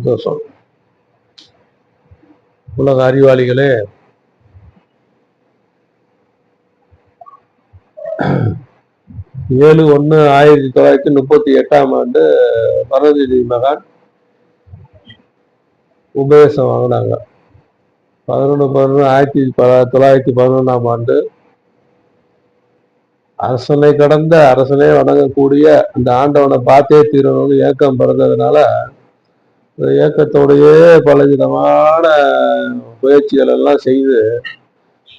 சந்தோஷம். உலக அறிவாளிகளே, 7/1/1938 பரஞ்சோதி மகான் உபதேசம் வாங்கினாங்க. 11/11/1911 அரசனை கடந்த அரசனே வணங்கக்கூடிய அந்த ஆண்டவனை பார்த்தே தீரணும்னு ஏக்கம் பிறந்ததுனால ஏக்கத்தோடையே பலவிதமான முயற்சிகள் எல்லாம் செய்து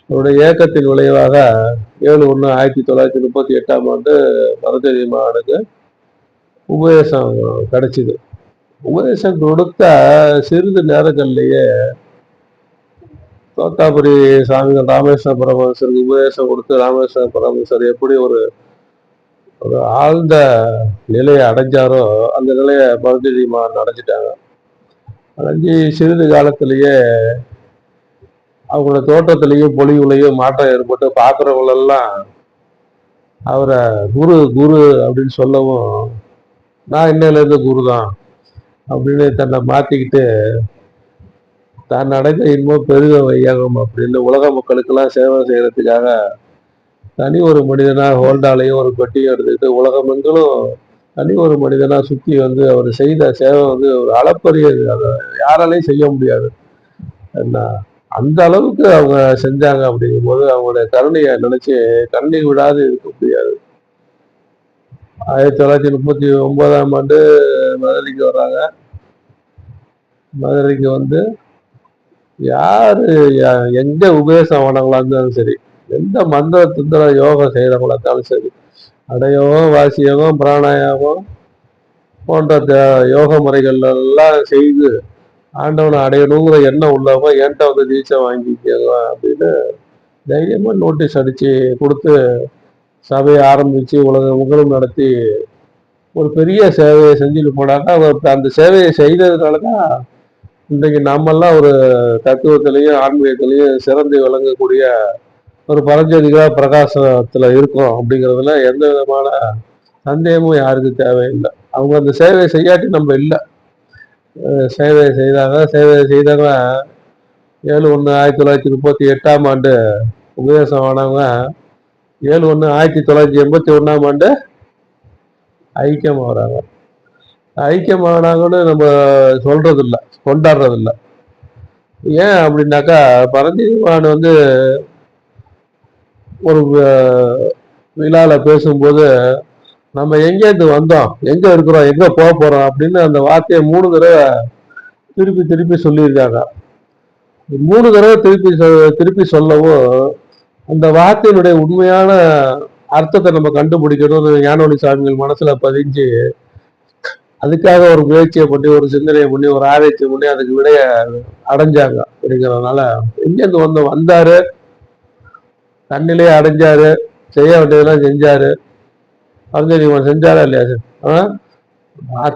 அவருடைய ஏக்கத்தின் விளைவாக 7/1/1938 பரஞ்சோதி மகானுக்கு உபதேசம் கிடைச்சிது. உபதேசம் கொடுத்த சிறிது நேரங்கள்லயே தோத்தாபுரி சாமிகள் ராமேஸ்வர பரமஹம்சருக்கு உபதேசம் கொடுத்து ராமேஸ்வர பரமஹம்சர் எப்படி ஒரு ஆழ்ந்த நிலையை அடைஞ்சாரோ அந்த நிலையை பரஞ்சோதி மகான் அடைஞ்சிட்டாங்க. அடைஞ்சி சிறிது காலத்திலேயே அவங்களோட தோட்டத்திலையும் பொலிவுலையும் மாற்றம் ஏற்பட்டு பார்க்குறவங்களெல்லாம் அவரை குரு குரு அப்படின்னு சொல்லவும், நான் இன்னையிலேருந்து குரு தான் அப்படின்னு தன்னை மாற்றிக்கிட்டு தான் அடைந்த இன்பம் பெருக வையகம் அப்படின்னு உலக மக்களுக்கெல்லாம் சேவை செய்யறதுக்காக தனி ஒரு மனிதனாக ஹோல்டாலையும் ஒரு பெட்டியும் எடுத்துக்கிட்டு உலகமெங்கிலும் தனி ஒரு மனிதனாக சுற்றி வந்து அவர் செய்த சேவை வந்து ஒரு அளப்பரியது. அதை யாராலையும் செய்ய முடியாது. என்ன அந்த அளவுக்கு அவங்க செஞ்சாங்க. அப்படிங்கும்போது அவங்களுடைய கருணையை நினைச்சு கண்ணீர் விடாது இருக்க முடியாது. 1939 மதுரைக்கு வர்றாங்க. மதுரைக்கு வந்து யாரு எந்த உபதேசம் ஆனவங்களா இருந்தாலும் சரி, எந்த மந்திர துந்திர யோகம் செய்யறவங்களா இருந்தாலும் சரி, அடையோகம் வாசியோகம் பிராணாயாமம் போன்ற யோக முறைகள் எல்லாம் செய்து ஆண்டவனை அடையணுங்கிற எண்ணம் உள்ளவங்க என்கிட்ட வந்து தீட்சை வாங்கிக்கங்க அப்படின்னு தைரியமா நோட்டீஸ் அடிச்சு கொடுத்து சபையை ஆரம்பிச்சு உலகம் நடத்தி ஒரு பெரிய சேவையை செஞ்சுட்டு போனாங்க. அவர் அந்த சேவையை செய்ததுனாலதான் இன்றைக்கு நம்மெல்லாம் ஒரு தத்துவத்திலையும் ஆன்மீகத்திலையும் சிறந்து விளங்கக்கூடிய ஒரு பரஞ்சோதிகா பிரகாசத்துல இருக்கோம். அப்படிங்கிறதுல எந்த விதமான சந்தேகமும் யாருக்கும் தேவையில்லை. அவங்க அந்த சேவையை செய்யாட்டி நம்ம இல்லை. சேவை செய்தாங்க. சேவை செய்தவங்க 7/1/1938 உபதேசம் ஆனவங்க 7/1/1981 ஐக்கியம் ஆகிறாங்க. ஐக்கியம் ஆனாங்கன்னு நம்ம சொல்றது இல்லை, கொண்டாடுறது இல்லை. ஏன் அப்படின்னாக்கா பரஞ்சோதி மகான் வந்து ஒரு விழால பேசும்போது நம்ம எங்கேருந்து வந்தோம், எங்க இருக்கிறோம், எங்க போக போறோம் அப்படின்னு அந்த வார்த்தையை 3 தடவை திருப்பி சொல்லியிருக்காங்க. 3 தடவை திருப்பி சொல்லவும் அந்த வார்த்தையினுடைய உண்மையான அர்த்தத்தை நம்ம கண்டுபிடிக்கணும்னு ஞானவழி சாமிகள் மனசுல பதிஞ்சு அதுக்காக ஒரு முயற்சியை பண்ணி ஒரு சிந்தனையை பண்ணி ஒரு ஆராய்ச்சி பண்ணி அதுக்கு விடைய அடைஞ்சாங்க. அப்படிங்கிறதுனால எங்கேருந்து வந்தாரு, தன்னிலையே அடைஞ்சாரு, செய்ய வேண்டியதெல்லாம் செஞ்சாரு. பரஞ்சோதி செஞ்சாரா இல்லையா?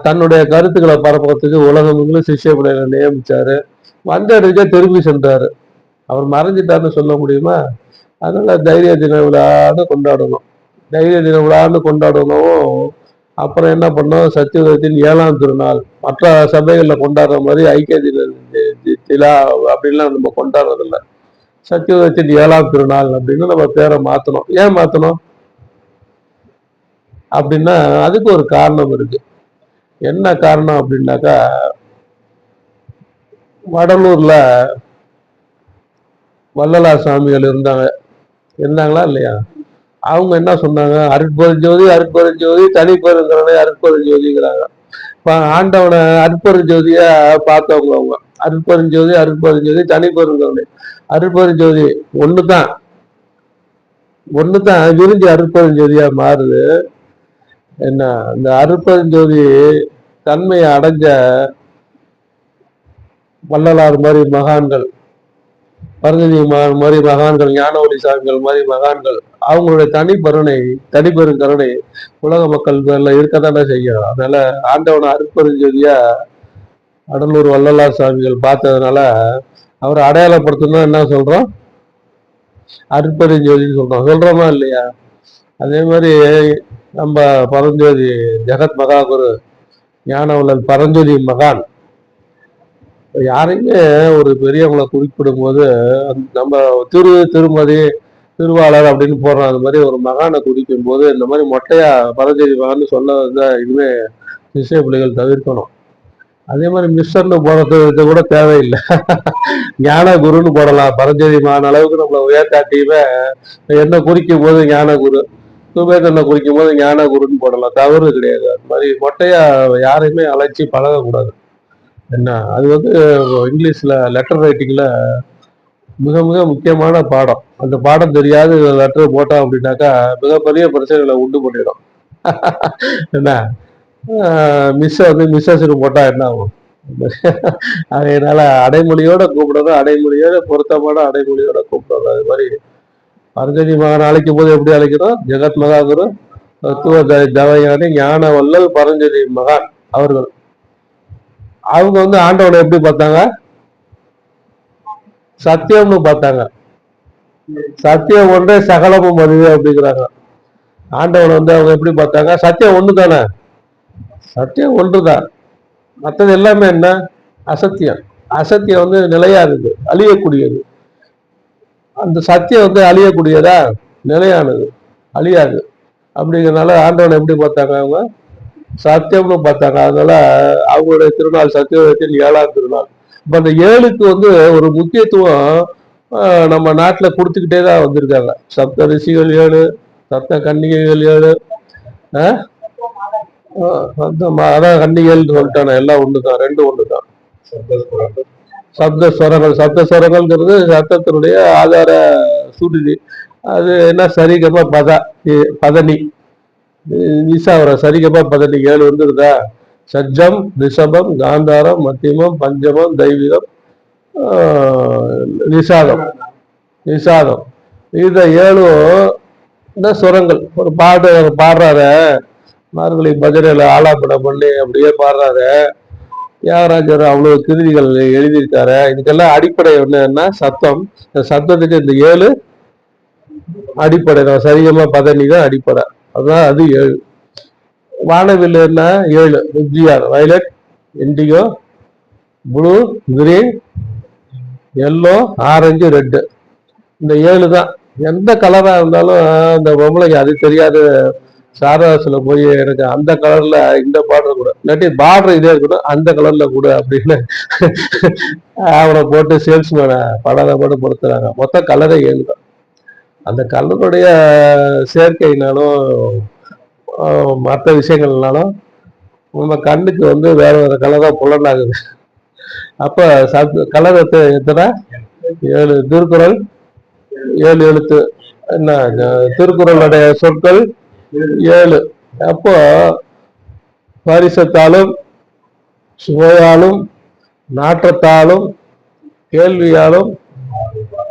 தன்னுடைய கருத்துக்களை பரப்புறதுக்கு உலகமெங்கிலும் சிஷ்ய பிள்ளைகளை நியமிச்சாரு. வந்த இடத்துக்கே திரும்பி சென்றாரு. அவர் மறைஞ்சிட்டாருன்னு சொல்ல முடியுமா? அதனால தைரிய தின விழான்னு கொண்டாடணும். தைரிய தின விழான்னு கொண்டாடணும். அப்புறம் என்ன பண்ணோம், சத்தியுகத்தின் 7ஆம் திருநாள் மற்ற சபைகளில் கொண்டாடுற மாதிரி ஐக்கிய திலா அப்படின்லாம் நம்ம கொண்டாடுறதில்லை. சத்தியுகத்தின் 7ஆம் திருநாள் அப்படின்னு நம்ம பேரை மாற்றணும். ஏன் மாற்றணும் அப்படின்னா அதுக்கு ஒரு காரணம் இருக்கு. என்ன காரணம் அப்படின்னாக்கா, வடலூர்ல வள்ளலார் சாமிகள் இருந்தாங்களா இல்லையா? அவங்க என்ன சொன்னாங்க, அருட்பெருஞ்சோதி அருட்பெருஞ்சோதி தனிப்பெருங்கருணை அருட்பெருஞ்சோதிங்கிறாங்க. இப்ப ஆண்டவனை அருட்பெருஞ்சோதியா பார்த்தவங்க அவங்க. அருட்பெருஞ்சோதி அருட்பெருஞ்சோதி தனிப்பெருங்கருணை. அருட்பெருஞ்சோதி ஒண்ணுதான் விரிஞ்சு அருட்பெருஞ்சோதியா மாறுது. என்ன இந்த அருட்பெருஞ்சோதி தன்மையை அடைஞ்ச வள்ளலார் மாதிரி மகான்கள், பரஞ்சோதி மாதிரி மகான்கள், ஞானவழி சாமிகள் மாதிரி மகான்கள், அவங்களுடைய தனிப்பெருங்கருணை உலக மக்கள் இருக்கத்தானே செய்யும். அதனால ஆண்டவனை அருட்பெருஞ்சோதியா அடலூர் வள்ளலார் சாமிகள் பார்த்ததுனால அவரை அடையாளப்படுத்தணும். என்ன சொல்றோம், அருட்பெருஞ்சோதின்னு சொல்றோமா இல்லையா? அதே மாதிரி நம்ம பரஞ்சோதி ஜெகத் மகாகுரு ஞானவள்ளல் பரஞ்சோதி மகான் யாரையுமே ஒரு பெரியவங்களை குறிப்பிடும் போது நம்ம திருமதி திருவாளர் அப்படின்னு போடுறோம். அது மாதிரி ஒரு மகானை குறிக்கும் போது இந்த மாதிரி மொட்டையா பரஞ்சோதி மகான்னு சொல்ல இனிமே விஷய பிள்ளைகள் தவிர்க்கணும். அதே மாதிரி மிஸ்டர்னு போடுறது இது கூட தேவையில்லை. ஞான குருன்னு போடலாம். பரஞ்சோதி மகான் அளவுக்கு நம்மளை உயர்த்தாட்டியுமே என்ன குறிக்கும் போது ஞான குரு, சுபேதனை குறிக்கும் போது ஞான குருன்னு போடலாம், தவறு கிடையாது. அது மாதிரி மொட்டையா யாரையுமே அழைச்சி பழகக்கூடாது. என்ன அது இங்கிலீஷ்ல லெட்டர் ரைட்டிங்ல மிக மிக முக்கியமான பாடம். அந்த பாடம் தெரியாது லெட்டர் போட்டோம் அப்படின்னாக்கா மிகப்பெரிய பிரச்சனைகளை உண்டு பண்ணிடும். என்ன மிஸ்ஸஸ்ன்னு போட்டா என்ன ஆகும்? அதனால அடைமொழியோட கூப்பிடணும், அடைமொழியோட பொருத்தமான அடைமொழியோட கூப்பிடணும். அது மாதிரி பரஞ்சோதி மகான் அழைக்கும் போது எப்படி அழைக்கிறோம்? ஜெகத் மகாகுரு தத்துவ தவயானி ஞான வல்லல் பரஞ்சோதி மகான் அவர்கள். அவங்க ஆண்டவனை எப்படி பார்த்தாங்க? சத்தியம்னு பார்த்தாங்க. சத்தியம் ஒன்றே சகலமும் அறிவு அப்படிங்கிறாங்க. ஆண்டவனை அவங்க எப்படி பார்த்தாங்க? சத்தியம் ஒண்ணு தானே, சத்தியம் ஒன்றுதான், மற்றது எல்லாமே என்ன? அசத்தியம். அசத்தியம் நிலையா இருக்கு, அழியக்கூடியது. அந்த சத்தியம் அழியக்கூடியதா? நிலையானது, அழியாது. அப்படிங்கிறதுனால ஆண்டவனை எப்படி பார்த்தாங்க? அவங்க சத்தியம்னு பார்த்தாங்க. அதனால அவங்களுடைய திருநாள் சத்தியத்தின் 7ஆம் திருநாள். இப்ப அந்த 7க்கு ஒரு முக்கியத்துவம் நம்ம நாட்டுல கொடுத்துக்கிட்டே தான் வந்திருக்காங்க. சப்த ரிஷிகள் 7, சப்த கன்னிகைகள் 7, அதான் கன்னிகள் சொல்லிட்டான, எல்லாம் ஒண்ணுதான், 2 ஒண்ணுதான். சப்த ஸ்வரங்கள், சப்த ஸ்வரங்கள்ங்கிறது சத்தத்தினுடைய ஆதார சுருதி. அது என்ன? சரிகமா பதனி நிசாவரம், சரிகமா பதனி 7 வந்துருதா? சஜ்ஜம், ரிஷபம், காந்தாரம், மத்தியமம், பஞ்சமம், தெய்வீகம், நிஷாதம். இந்த 7 சுரங்கள். ஒரு பாடுறாரு மார்கழி பஜனையில ஆலாப்படம் பண்ணி அப்படியே பாடுறாரு. தியாகராஜர் அவ்வளவு கிருதிகள் எழுதியிருக்காரு. இதுக்கெல்லாம் அடிப்படை என்னன்னா சத்தம். இந்த சத்தத்துக்கு இந்த 7 அடிப்படை தான். சரிகமா பதனி தான் அடிப்படை. அதான் அது 7. வானவில் என்ன? 7. ஜிஆர், violet, indigo, blue, green, yellow, orange, red. இந்த 7 தான். எந்த கலரா இருந்தாலும் இந்த பொம்பளைக்கு அது தெரியாது. சாரதாசில போய் எனக்கு அந்த கலர்ல இந்த பார்டர் கூட, இல்லாட்டி பார்டர் இதே இருக்கட்டும், அந்த கலர்ல கூட அப்படின்னு அவனை போட்டு சேல்ஸ்மேனை படம் போட்டு பொறுத்துறாங்க. மொத்த கலரே 7 தான். அந்த கலருடைய சேர்க்கைனாலும் மற்ற விஷயங்கள்னாலும் நம்ம கண்ணுக்கு வேற வேற கலரா புலனாகுது. அப்ப கலர் எத்தனை? 7. திருக்குறள் 7 எழுத்து. என்ன? திருக்குறளுடைய சொற்கள் 7. அப்போ பரிசத்தாலும், சுவையாலும், நாற்றத்தாலும், கேள்வியாலும்,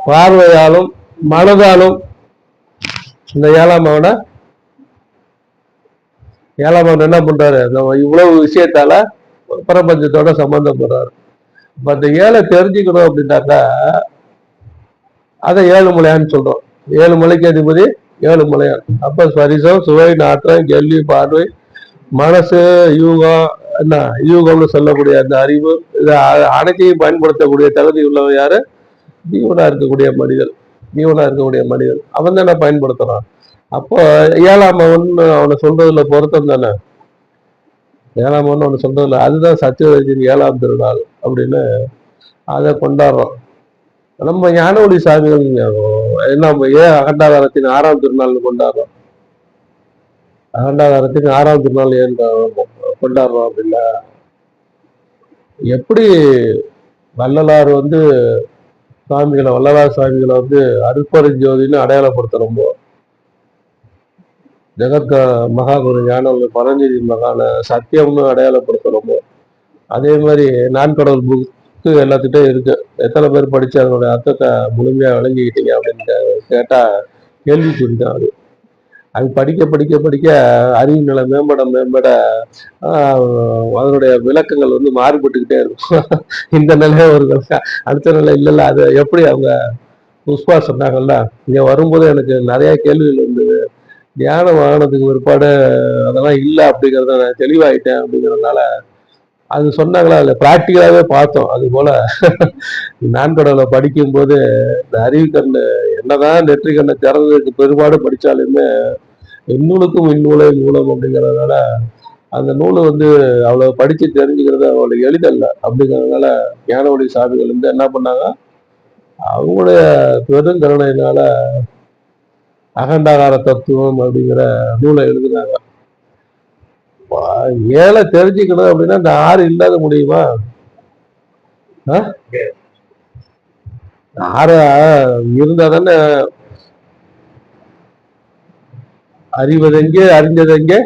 பார்வையாலும், மனதாலும் இந்த 7ஆம் அவனை என்ன பண்றாரு? இவ்வளவு விஷயத்தால பிரபஞ்சத்தோட சம்பந்தப்படுறாரு. இப்ப அந்த 7 தெரிஞ்சுக்கணும் அப்படின்னாக்கா அதை 7 மலையான்னு சொல்றோம். 7 மலைக்கு அதிபதி 7 மலையான். அப்ப ஸ்பரிசம், சுவை, நாற்றம், கேள்வி, பார்வை, மனசு, யூகம், என்ன யூகம்னு சொல்லக்கூடிய அந்த அறிவு, இதை அனைத்தையும் பயன்படுத்தக்கூடிய தகுதி உள்ளவன் யாரு? ஜீவனா இருக்கக்கூடிய மனிதன். அவன் தானே பயன்படுத்துறான். அப்போ 7ஆம் அவனை சொல்றதுல பொருத்தம் தானே. 7ஆம் அவனை சொல்றதுல அதுதான் சத்தியவதியின் 7ஆம் திருநாள் அப்படின்னு அதை கொண்டாடுறோம். நம்ம ஞானவழி சாமிகள் நம்ம ஏன் அகண்டாதாரத்தின் 6ஆம் திருநாள்னு கொண்டாடுறோம்? அகண்டாதாரத்தின் 6ஆம் திருநாள் ஏன் கொண்டாடுறோம் அப்படின்னா, எப்படி வள்ளலார் வள்ளலார் சுவாமிகளை அருட்பெருஞ்சோதின்னு அடையாளப்படுத்துறோமோ, ஜெகத் மகாகுரு ஞான பரஞ்சோதி மகான சத்தியம்னு அடையாளப்படுத்துறோமோ, அதே மாதிரி நான்கடவுள் புக்கு எல்லாத்துட்டும் இருக்கு. எத்தனை பேர் படிச்சு அதனுடைய அர்த்தத்தை முழுமையா விளங்கிக்கிட்டீங்க அப்படின்னு கேட்டா கேள்விக்குறிதான். அது படிக்க படிக்க படிக்க அறிவு நிலை மேம்பட அதனுடைய விளக்கங்கள் மாறுபட்டுக்கிட்டே இருக்கும். இந்த நிலையை அடுத்த நிலை இல்லைல்ல. அது எப்படி அவங்க புஷ்பா சொன்னாங்கல்ல, இங்க வரும்போது எனக்கு நிறைய கேள்விகள் இருந்தது, தியானம் ஆனதுக்கு பிற்பாடு அதெல்லாம் இல்லை அப்படிங்கிறத நான் தெளிவாயிட்டேன் அப்படிங்கிறதுனால அது சொன்னாங்களா இல்லை, பிராக்டிக்கலாகவே பார்த்தோம். அது போல நான்கடவுளை படிக்கும் போது இந்த அறிவு கண்ணு என்னதான் நெற்றி கண்ணை திறந்ததுக்கு பெரும்பாடு படித்தாலுமே இந்நூலுக்கும் இந்நூலை மூலம் அப்படிங்கிறதுனால அந்த நூலை வந்து அவ்வளவு படிச்சு தெரிஞ்சுக்கிறது அவ்வளவு எளிதல்ல. அப்படிங்கிறதுனால ஞானவழி சாமிகள் வந்து என்ன பண்ணாங்க, அவங்களுடைய பெருங்கருணையினால அகண்டாகார தத்துவம் அப்படிங்கிற நூலை எழுதினாங்க. ஏழை தெரிஞ்சுக்கணும் அப்படின்னா இந்த ஆறு இல்லாத முடியுமா? ஆறு இருந்தா தானே அறிவதெங்கே அறிஞ்சதெங்கே,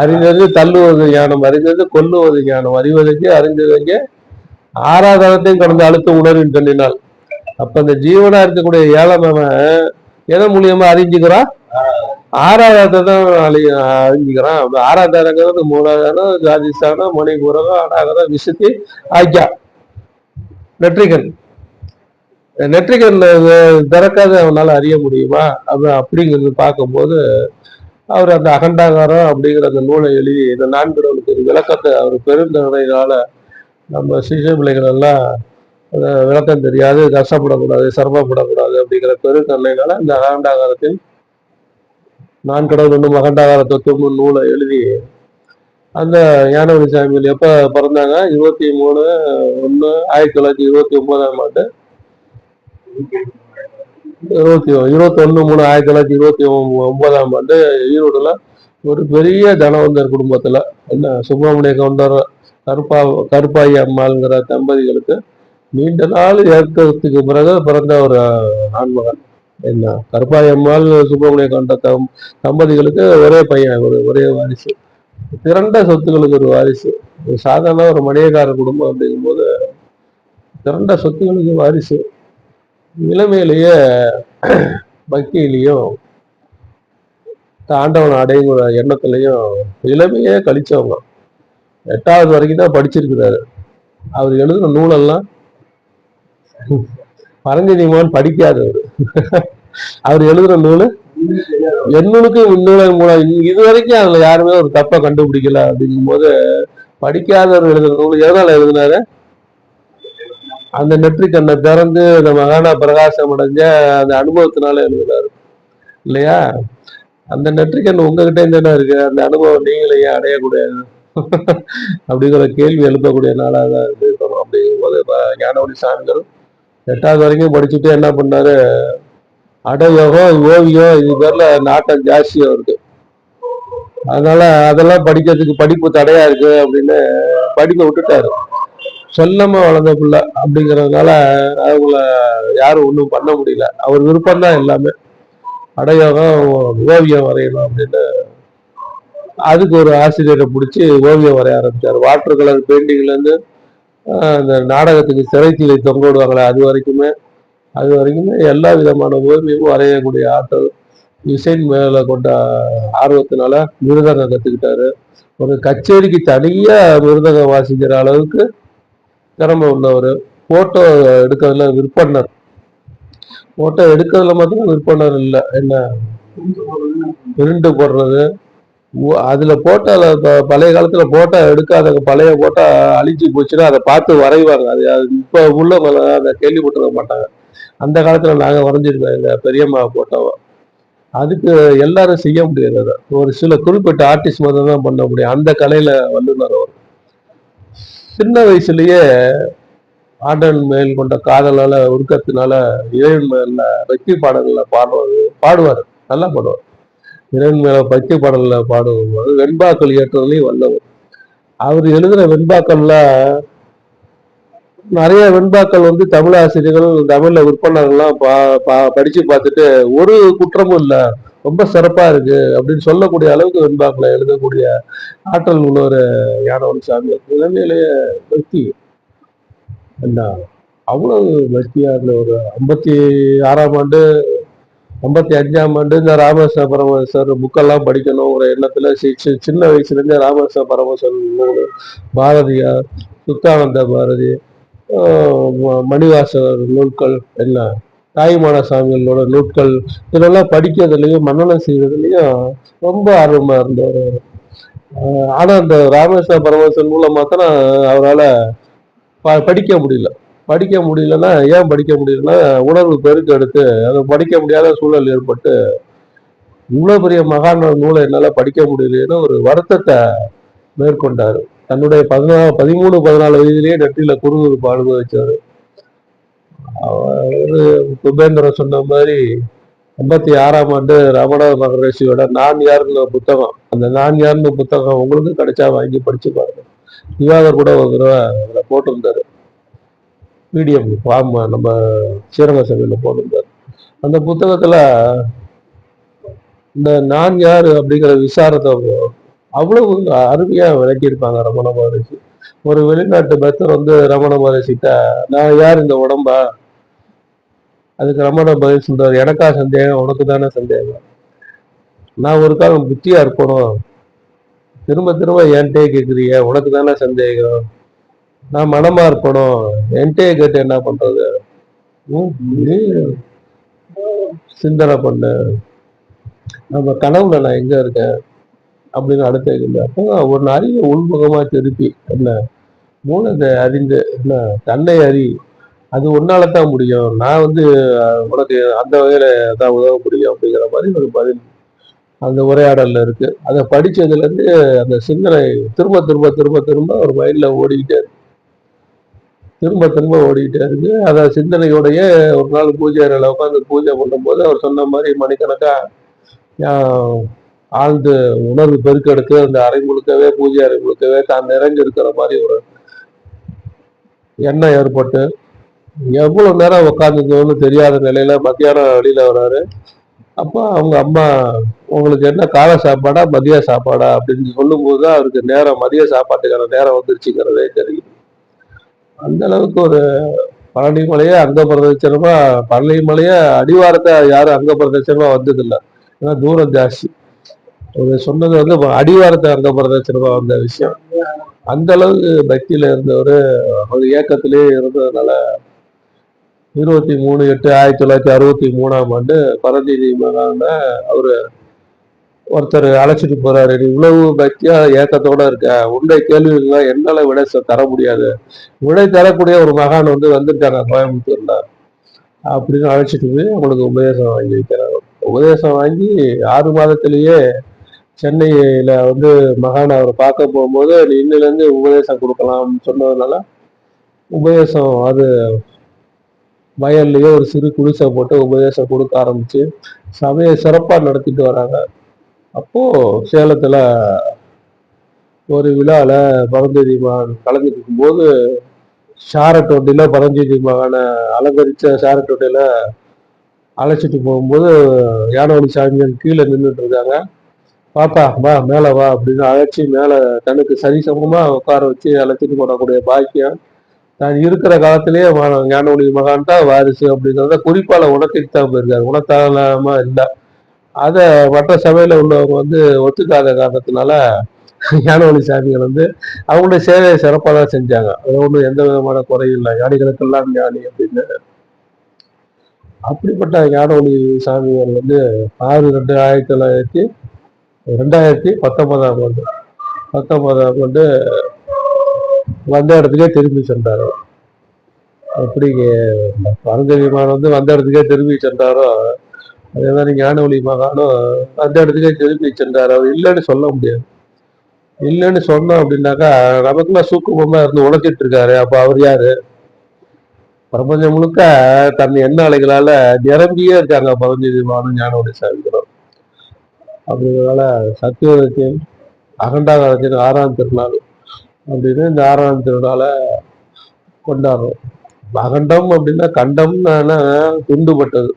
அறிந்தது தள்ளுவது ஞானம், அறிந்தது கொல்லுவது ஞானம், அறிவதெங்கே அறிந்ததெங்கே ஆறாதனத்தையும் கடந்த அழுத்த உணர்வின் தண்ணினால். அப்ப இந்த ஜீவனா இருக்கக்கூடிய ஏழமவன் எதன் மூலியமா அறிஞ்சுக்கிறான்? ஆறாவதை தான் அறிஞ்சுக்கிறான். ஆறாவதானங்கிறது மூலாதாரம், ஜாதிஸ்தானம், மணிபூரகம், அனாகரம், விசுத்தி, ஆக்கியா, நெற்றிகன். நெற்றிகன் திறக்காத அவனால அறிய முடியுமா? அப்படிங்கிறது பார்க்கும்போது அவர் அந்த அகண்டாகாரம் அப்படிங்கிற அந்த நூலை எழுதி இந்த நான்கு விளக்கத்தை அவர் பெருந்தனையினால நம்ம சிசு பிள்ளைகள் எல்லாம் விளக்கம் தெரியாது, கஷ்டப்படக்கூடாது, சிரமப்படக்கூடாது அப்படிங்கிற பெருந்தன்மையினால இந்த அகண்டாகாரத்தில் நான் கடவுள் இன்னும் அகண்டாகார தத்துவம் நூலை எழுதி அந்த ஞானவழி சாமிகள் எப்ப பிறந்தாங்க? 23/1/1929 ஆண்டு, 21/3/1929 ஆண்டு ஈரோடுல ஒரு பெரிய தனவந்தர் குடும்பத்துல, என்ன சுப்பிரமணிய கவுண்டர் கருப்பாயி அம்மாள்ங்கிற தம்பதிகளுக்கு நீண்ட நாள் ஏற்கத்துக்கு பிறகு பிறந்த ஒரு ஆண்மகன். என்ன கருப்பாயி அம்மாள் சுப்பிரமணிய கவுண்டர் தம்பதிகளுக்கு ஒரே பையன், ஒரே வாரிசு, திரண்ட சொத்துக்களுக்கு ஒரு வாரிசு. சாதாரண ஒரு மணியக்கார குடும்பம் அப்படிங்கும்போது திரண்ட சொத்துக்களுக்கு வாரிசு. இளமையிலேயே பக்தியிலையும் ஆண்டவன் அடையுங்கிற எண்ணத்திலையும் இளமையே கழிச்சவங்க. 8வது வரைக்கும் தான் படிச்சிருக்கிறாரு. அவர் எழுதுன நூலெல்லாம் பரஞ்சனிமான் படிக்காதவர். அவர் எழுதுற நூலு என்னுக்கு இந்நூலை மூலம் இது வரைக்கும் அதுல யாருமே ஒரு தப்பை கண்டுபிடிக்கல. அப்படிங்கும் போது படிக்காதவர் எழுதுற நூல் எதனால எழுதினாரு? அந்த நெற்றி கண்ணை திறந்து அந்த மகானா பிரகாசம் அடைஞ்ச அந்த அனுபவத்தினால எழுதினாரு இல்லையா? அந்த நெற்றிக்கண் உங்ககிட்ட என்ன இருக்கு? அந்த அனுபவம் நீங்களே ஏன் அடையக்கூடாது அப்படிங்கிற கேள்வி எழுப்பக்கூடிய நாளாக தான் இருக்கணும். அப்படிங்கும் போது ஞானவழி சாமிகள் 8வது வரைக்கும் படிச்சுட்டு என்ன பண்ணாரு, அடயோகம், ஓவியம், இது பேர்ல நாட்டம் ஜாஸ்தியா இருக்கு. அதனால அதெல்லாம் படிக்கிறதுக்கு படிப்பு தடையா இருக்கு அப்படின்னு படிப்பை விட்டுட்டாரு. செல்லமா வளர்ந்த பிள்ளை அப்படிங்கிறதுனால அவங்கள யாரும் ஒன்றும் பண்ண முடியல. அவர் விருப்பம் தான் எல்லாமே. அடையோகம், ஓவியம் வரையணும் அப்படின்னு அதுக்கு ஒரு ஆசிரியரை பிடிச்சி ஓவியம் வரைய ஆரம்பிச்சார். வாட்டர் கலர் பெயிண்டிங்ல இருந்து அந்த நாடகத்துக்கு சிறைத்தீலை தொங்க விடுவாங்களே அது வரைக்குமே எல்லா விதமான ஓவியமும் வரையக்கூடிய ஆற்றல், இசைன் மேல கொண்ட ஆர்வத்தினால மிருதங்கம் கத்துக்கிட்டாரு. ஒரு கச்சேரிக்கு தனியா மிருதங்கம் வாசிக்கிற அளவுக்கு திறமை உள்ளவர். போட்டோ எடுக்கிறதுல விற்பனர். போட்டோ எடுக்கிறதுல மட்டும் விற்பனர் இல்லை, என்ன பிரிண்ட் போடுறது, அதுல போட்டோல பழைய காலத்துல போட்டோ எடுக்காத பழைய போட்டோ அழிச்சு போச்சுன்னா அதை பார்த்து வரைவாங்க. அது இப்ப உள்ளவங்க அதை கேள்விப்பட்டிருக்க மாட்டாங்க. அந்த காலத்துல நாங்க வரைஞ்சிருக்கோம் எங்க பெரியம்மா போட்டோவை. அதுக்கு எல்லாரும் செய்ய முடியாது. அதை ஒரு சில குறிப்பிட்ட ஆர்டிஸ்ட் மட்டும் தான் பண்ண முடியும். அந்த கலையில வல்லுநர் அவர். சின்ன வயசுலயே ஆண்டன் மேல் கொண்ட காதலால உருக்கத்தினால இறைவன் மேல பக்தி பாடல்களை பாடுவார், நல்லா பாடுவார். இறைவன் மேல பக்தி பாடல்ல பாடும்போது வெண்பாக்கள் ஏற்றதுலையும் வல்லவர். அவர் எழுதுற வெண்பாக்கள்ல நிறைய வெண்பாக்கள் வந்து தமிழ் ஆசிரியர்கள், தமிழ்ல விற்பனர்கள்லாம் படிச்சு பார்த்துட்டு ஒரு குற்றமும் இல்லை, ரொம்ப சிறப்பா இருக்கு அப்படின்னு சொல்லக்கூடிய அளவுக்கு வெண்பாக்களை எழுதக்கூடிய ஆற்றல் உள்ள ஒரு ஞானவழி சாமி. இளமையிலேயே பக்தி என்ன அவ்வளவு பக்தியா இருந்த ஒரு 56ஆம் ஆண்டு 55ஆம் ஆண்டு இந்த ராமகிருஷ்ண பரமஹம்சர் புக்கெல்லாம் படிக்கணும் ஒரு எண்ணத்துல சின்ன வயசுல இருந்தே ராமகிருஷ்ண பரமஹம்சர் நூல், பாரதியார், சுத்தானந்த பாரதி, மணிவாசகர் நூல்கள், என்ன தாய்மான சாமிகளோட நூல்கள், இதெல்லாம் படிக்கிறதுலயும் மன்னனம் செய்யறதுலயும் ரொம்ப ஆர்வமா இருந்தவர். ஆனா அந்த ராமேஸ்வர பரமஹம்சன் மூலமா தான் அவரால் படிக்க முடியல. படிக்க முடியலன்னா ஏன் படிக்க முடியலன்னா உணர்வு பெருக்கு எடுத்து அதை படிக்க முடியாத சூழல் ஏற்பட்டு இவ்வளவு பெரிய மகான நூலை என்னால படிக்க முடியலையேன்னு ஒரு வருத்தத்தை மேற்கொண்டாரு. தன்னுடைய 13, 14 வயதிலேயே நெற்றியில குறுகுறுப்பு அனுபவிச்சாரு. அவரு சுபேந்திரன் சொன்ன மாதிரி 56ஆம் ஆண்டு ரமண மகரிஷியோட நான் யாருன்னு புத்தகம், அந்த நான் யாருன்னு புத்தகம் உங்களுக்கு கிடைச்சா வாங்கி படிச்சு பாருங்க. திவாகர் கூட ஒரு தடவை அதில் போட்டிருந்தாரு, பிடிஎம் ஃபார்ம் நம்ம ஸ்ரீரங்க சபையில் போட்டிருந்தாரு. அந்த புத்தகத்துல இந்த நான் யாரு அப்படிங்கிற விசாரத்தை அவ்வளவு அருமையா விளக்கியிருப்பாங்க ரமண மகரிஷி. ஒரு வெளிநாட்டு பக்தர் வந்து ரமண மகரிஷிட்ட நான் யார் இந்த உடம்பா, அதுக்கு ரமண பதில் சொல்றாரு, எனக்கா சந்தேகம், உனக்கு தானே சந்தேகம், நான் ஒரு காலம் புத்தியா இருக்கணும், திரும்ப திரும்ப என்கிட்டே கேட்குறிய, உனக்கு தானே சந்தேகம், நான் மனமா இருக்கணும், என்கிட்டே கேட்டு என்ன பண்றது, நீ சிந்தனை பண்ணு, நம்ம கனவுல நான் எங்க இருக்கேன் அப்படின்னு அடுத்த கேள்வி. அப்போ ஒரு அறிவை உள்முகமா திருப்பி என்ன மூலத்தை அறிந்து என்ன தன்னை அறி, அது ஒன்னால தான் முடியும், நான் வந்து உனக்கு அந்த வகையில தான் உதவ முடியும் அப்படிங்கிற மாதிரி ஒரு பதில் அந்த உரையாடல்ல இருக்கு. அதை படிச்சதுல இருந்து அந்த சிந்தனை திரும்ப திரும்ப திரும்ப திரும்ப ஒரு மைண்ட்ல ஓடிக்கிட்டே இருக்கு, திரும்ப திரும்ப ஓடிக்கிட்டே இருக்கு. அதை சிந்தனையோடைய ஒரு நாள் பூஜை அறையில உட்காந்து பூஜை பண்ணும்போது அவர் சொன்ன மாதிரி மணிக்கணக்கா ஆழ்ந்து உணர்வு பெருக்கெடுத்து அந்த அறை முழுக்கவே, பூஜை அறை முழுக்கவே தான் நிறைஞ்சு இருக்கிற மாதிரி ஒரு எண்ணம் ஏற்பட்டு எவ்வளவு நேரம் உட்காந்துருந்தோன்னு தெரியாத நிலையில மத்தியானம் வெளியில வர்றாரு. அப்போ அவங்க அம்மா உங்களுக்கு என்ன காலை சாப்பாடா மதிய சாப்பாடா அப்படின்னு சொல்லும் போதுதான் அவருக்கு நேரம், மதிய சாப்பாட்டுக்கான நேரம் வந்துருச்சுங்கிறதே தெரியும். அந்த அளவுக்கு ஒரு பழனி மலையே அங்க பிரதட்சணமா, பழனி மலையே அடிவாரத்தை யாரும் அங்க பிரதட்சணமா வந்தது இல்லை, ஏன்னா தூரம் ஜாஸ்தி. சொன்னது வந்து அடிவாரத்தை அங்க பிரதட்சணமா வந்த விஷயம். அந்த அளவுக்கு பக்தியில இருந்தவர், ஒரு இயக்கத்திலேயே இருந்ததுனால 23/8/1963ஆம் ஆண்டு பரஞ்சோதி மகான அவரு ஒருத்தர் அழைச்சிட்டு போறாரு, நீ இவ்வளவு பக்தியா ஏக்கத்தோட இருக்க, உன்னுடைய கேள்விகள்லாம் என்னால விடை தர முடியாது, விடை தரக்கூடிய ஒரு மகான் வந்து வந்திருக்காங்க கோயம்புத்தூர்ல அப்படின்னு அழைச்சிட்டு போய் அவங்களுக்கு உபதேசம் வாங்கி வைக்கிறாங்க. உபதேசம் வாங்கி 6 மாதத்திலேயே சென்னையில வந்து மகான் அவரை பார்க்க போகும்போது நீ இன்னில இருந்து உபதேசம் கொடுக்கலாம் சொன்னதுனால உபதேசம் அது வயல்லையே ஒரு சிறு குடிசை போட்டு உபதேசம் கொடுக்க ஆரம்பிச்சு சபையை சிறப்பா நடத்திட்டு வராங்க. அப்போ சேலத்துல ஒரு விழால பரஞ்சோதி மகான் கலந்துட்டு இருக்கும்போது ஷாரட் வண்டியில பரஞ்சோதி மகானை அலங்கரிச்ச ஷாரட் வண்டியில அழைச்சிட்டு போகும்போது யானவழி சாமியார் கீழே நின்றுட்டு இருக்காங்க. பாப்பா வா மேல வா அப்படின்னு அழைச்சி மேல தனக்கு சரிசமமா உட்கார வச்சு அழைச்சிட்டு போடக்கூடிய பாக்கியம் தான் இருக்கிற காலத்திலேயே ஞானவழி மகான் தான் வாரிசு அப்படிங்கிறத குறிப்பால உணர்த்திட்டு தான் போயிருக்காரு, உணர்த்தாம இல்லை. அதை மற்ற சபையில உள்ளவங்க வந்து ஒத்துக்காத காரணத்தினால ஞானவழி சாமிகள் வந்து அவங்களுடைய சேவையை சிறப்பாக தான் செஞ்சாங்க. அது ஒன்றும் எந்த விதமான குறையும் இல்லை, ஞானிகளுக்கெல்லாம் ஞானி அப்படின்னு. அப்படிப்பட்ட ஞானவழி சாமிகள் வந்து 6/2/1919ஆம் ஆண்டு 19ஆம் ஆண்டு வந்த இடத்துக்கே திரும்பி சென்றாரோ. எப்படி பரஞ்சோதிமான் வந்து வந்த இடத்துக்கே திரும்பி சென்றாரோ, அதே மாதிரி ஞானவழி மகானும் அந்த இடத்துக்கே திரும்பி சென்றார். அவர் இல்லைன்னு சொல்ல முடியாது. இல்லைன்னு சொன்னோம் அப்படின்னாக்கா நமக்குலாம் சூக்குமமா இருந்து உழைச்சிட்டு இருக்காரு, அப்ப அவர் யாரு? பிரபஞ்சம் முழுக்க தன் எண்ண அலைகளால நிரம்பியே இருக்காங்க பரஞ்சோதிமானும் ஞானவழி சாமிகளும். அப்படிங்கிறதால சத்தியத்தின் அகண்டாகாரத்தின் 6ஆம் திருநாள் அப்படின்னு இந்த 6ஆம் திருநாளை கொண்டாடுறோம். அகண்டம் அப்படின்னா கண்டம்னா துண்டுபட்டது,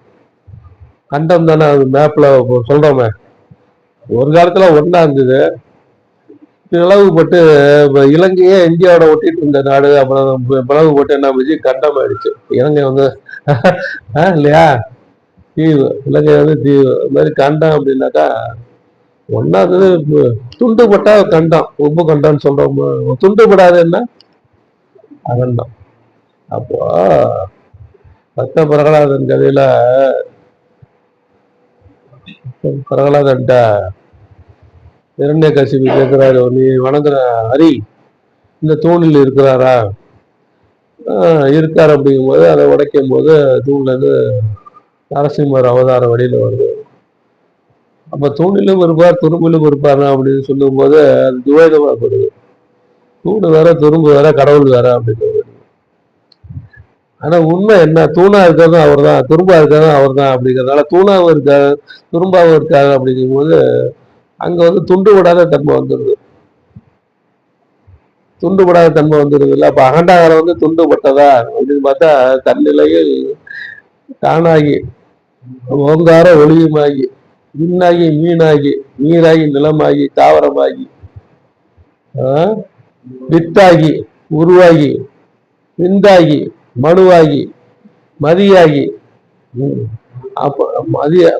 கண்டம் தானே அது மேப்ல சொல்றோமே. ஒரு காலத்துல ஒன்னா இருந்தது, பிளவுபட்டு இலங்கையே இந்தியாவோட ஒட்டிட்டு இருந்த நாடு, அப்புறம் பிளவுபட்டு என்ன ஆச்சு, கண்டம் ஆயிடுச்சு. இலங்கை வந்து இல்லையா தீவு, இலங்கை வந்து தீவு. அது மாதிரி கண்டம் அப்படின்னாக்கா ஒன்னா இருந்தது, துண்டுபட்டா கண்டம், உப்பு கண்டம்னு சொல்றோம். துண்டுபடாது என்ன அகண்டம். அப்போ பக்த பிரகலாதன் கதையில பிரகலாதன்ட்ட இரண்யகசிபு கேட்கிறாரு, நீ வணங்குற ஹரி இந்த தூணில் இருக்கிறாரா? இருக்கார். அப்படிங்கும் போது அதை உடைக்கும் போது தூண்ல இருந்து நரசிம்மர் அவதார வழியில வருது. அப்ப தூணிலும் இருப்பார் துரும்பிலும் இருப்பார் அப்படின்னு சொல்லும் போது அது துவைதமாகப்படுது. தூணு வேற துரும்பு வேற கடவுள் வேற அப்படின்னு. ஆனா உண்மை என்ன, தூணா இருக்கிறதும் அவர் தான், துரும்பா இருக்கிறதும் அவர் தான். அப்படிங்கிறதுனால தூணாவும் இருக்காரு துரும்பாவும் இருக்காரு. அப்படிங்கும் போது அங்க வந்து துண்டு விடாத தன்மை வந்துடுது. துண்டு விடாத தன்மை வந்துடுது இல்லை. அப்ப அகண்டாகாரம் வந்து துண்டுபட்டதா அப்படின்னு பார்த்தா தன்னிலையில் தானாகி ஓங்கார ஒளியுமாகி விண்ணாகி மீனாகி நீராகி நிலமாகி தாவரமாகி வித்தாகி உருவாகி விந்தாகி மனுவாகி மதியாகி அப்ப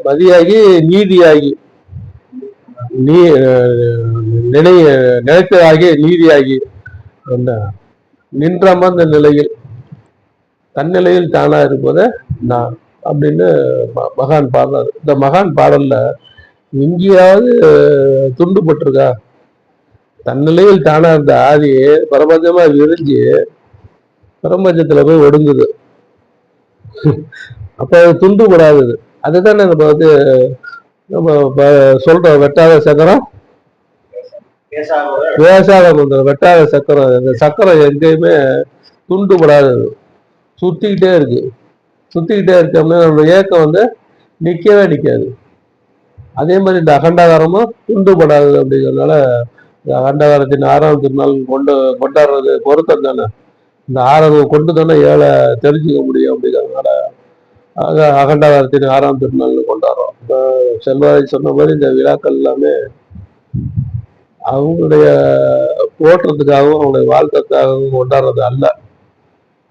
மதியாகி நீதியாகி நினைத்ததாகி நீதியாகி நின்றமர்ந்த நிலையில் தன்னிலையில் தானா இருப்பதை நான் அப்படின்னு மகான் பாடுறாரு. இந்த மகான் பாடல்ல எங்கேயாவது துண்டுபட்டிருக்கா? தன்னிலையில் தானா இருந்த ஆதி பிரபஞ்சமா விரிஞ்சு பிரபஞ்சத்துல போய் ஒடுங்குது. அப்ப அது துண்டுபடாதது. அதுதானே நம்ம வந்து நம்ம சொல்ற வெட்டாத சக்கரம் பேசாத மந்திரம். வெட்டாத சக்கரம், இந்த சக்கரம் எங்கேயுமே துண்டுபடாதது, சுத்திக்கிட்டே இருக்கு. சுத்திக்கிட்டே இருக்கோம்னா நம்ம ஏக்கம் வந்து நிக்கவே நிக்காது. அதே மாதிரி இந்த அகண்டாகாரமும் துண்டுபடாது. அப்படிங்கிறதுனால இந்த அகண்டாகாரத்தின் 6ஆம் திருநாள் கொண்டாடுறது பொருத்தம் தானே. இந்த 6 கொண்டு தானே 7 தெரிஞ்சுக்க முடியும். அப்படிங்கிறதுனால அகண்டாகாரத்தின் 6ஆம் திருநாள்னு கொண்டாடுறோம். இப்போ செல்வாய் சொன்ன மாதிரி இந்த விழாக்கள் எல்லாமே அவங்களுடைய போற்றத்துக்காகவும் அவங்களுடைய வாழ்க்கைக்காகவும் கொண்டாடுறது அல்ல.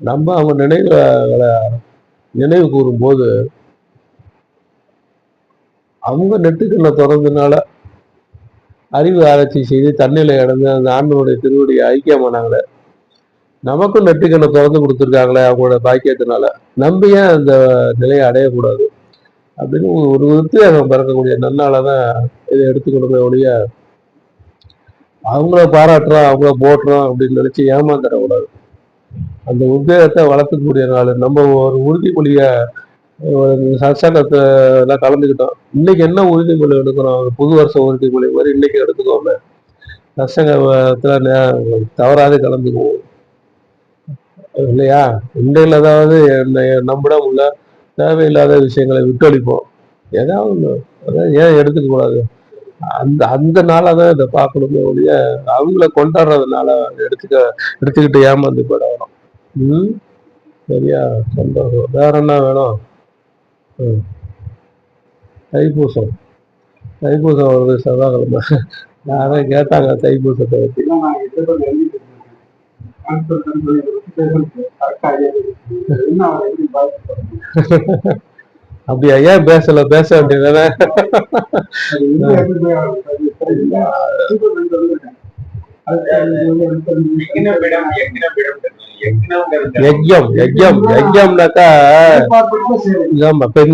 நம்ம அவங்க நினைவு கூறும் போது அவங்க நெட்டுக்கண்ணை திறந்ததுனால அறிவு ஆராய்ச்சி செய்து தன்னிலை அடைந்து அந்த ஆண்டவனுடைய திருவடியை ஐக்கியமானாங்களே, நமக்கும் நெட்டுக்கண்ணை திறந்து கொடுத்துருக்காங்களே அவங்களோட பாக்கியத்தினால, நம்ம ஏன் அந்த நிலையை அடையக்கூடாது அப்படின்னு ஒரு உத்வேகம் பிறக்கக்கூடிய நன்னால தான் இதை எடுத்துக்கணுமே ஒழிய அவங்கள பாராட்டுறோம் அவங்கள போட்டுறோம் அப்படின்னு நினைச்சு ஏமாந்துடக்கூடாது. அந்த உத்வேகத்தை வளர்த்துக்கூடிய நாள். நம்ம ஒரு உறுதிமொழிய சத்சங்கத்துல கலந்துக்கிட்டோம். இன்னைக்கு என்ன உறுதிமொழி எடுக்கிறோம்? புது வருஷம் உறுதிமொழி மாதிரி இன்னைக்கு எடுத்துக்கோங்க. சத்சங்கத்துல தவறாது கலந்துக்குவோம் இல்லையா? இன்றையில் ஏதாவது நம்மிடம் உள்ள தேவையில்லாத விஷயங்களை விட்டொழிப்போம். ஏதாவது ஏன் எடுத்துக்க கூடாது? அந்த நாளாதான் இதை பார்க்கணுமே ஒழிய அவங்கள கொண்டாடுறதுனால எடுத்துக்கிட்டு ஏமாந்து போயிடணும். சரியா? சந்தோஷம். வேற என்ன வேணும்? தைப்பூசம் வருது செவ்வாய்க்கிழமை. யாரும் கேட்டாங்க தைப்பூசத்தை பத்தி. அப்படியா? ஏன் பேச வேண்டியதானே? யஜ்யம்னாக்கா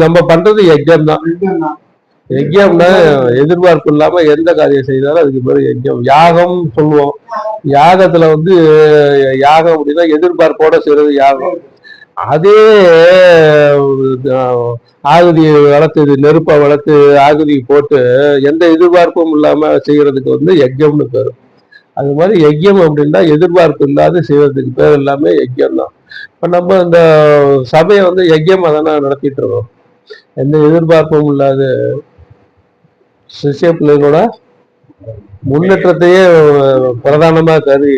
நம்ம பண்றது யஜ்யம் தான். யஜ்யம்னா எதிர்பார்ப்பு இல்லாம எந்த காரியம் செய்தாலும் அதுக்கு பேரு யஜ்யம். யாகம் சொல்லுவோம். யாகத்துல வந்து யாகம் அப்படின்னா எதிர்பார்ப்போட செய்யறது யாகம். அதே ஆகுதி வளர்த்து நெருப்பை வளர்த்து ஆகுதி போட்டு எந்த எதிர்பார்ப்பும் இல்லாம செய்யறதுக்கு வந்து யஜ்யம்னு பேரு. அது மாதிரி யஜ்யம் அப்படின்னா எதிர்பார்ப்பு இல்லாத செய்யறதுக்கு பேர் எல்லாமே யஜ்யம் தான். இப்ப நம்ம இந்த சபையை வந்து யஜ்யமா தானே நடத்திட்டு இருக்கோம். எந்த எதிர்பார்ப்பும் இல்லாத சிஷ்ய பிள்ளைகளோட முன்னேற்றத்தையே பிரதானமா கருதி